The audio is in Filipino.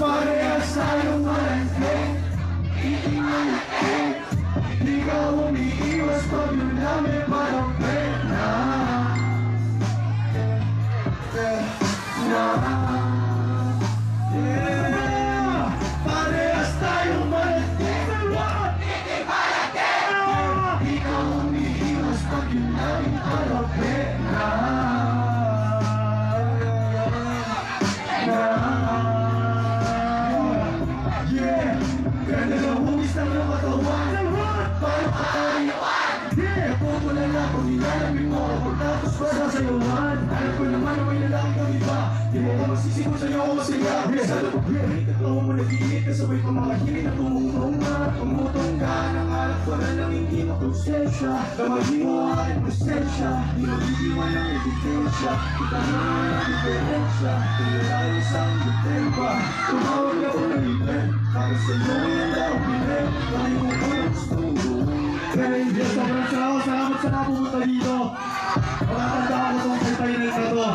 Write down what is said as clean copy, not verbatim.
Parehas tayong malandi. Itingalipin. Di ka umiiwas pag yun namin parang pena. Parehas tayong malandi. Di ka umiiwas pag yun namin parang pena. Ganda ng hugis ng katawan. Paano ka tariwan? Napupula na kung nilalamig mo ako pagkatapos pa sa sayawan. Alam ko naman na may lalaki kang iba. Di mo ko magsisipon sa'yo ako masaya. Sa loob, ikaw mo nag-iit. Kasabay pa mga hilit na tumutong na. Tumutong ka ng alak ko na lang hindi makonsensya. Kamagin mo ang aking presensya. Di magdidiwan ng ebidensya. Kita mo naman ang diferensya. Kaya ay isang detempa. Tumawag ako ng ipin. Para sa'yo yung daw pinag. Kaya mo ko na gusto mong gawin. Pero hindi sa Bransao, salamat sa napupunta dito. Makatanda ako itong kaytayin na ito.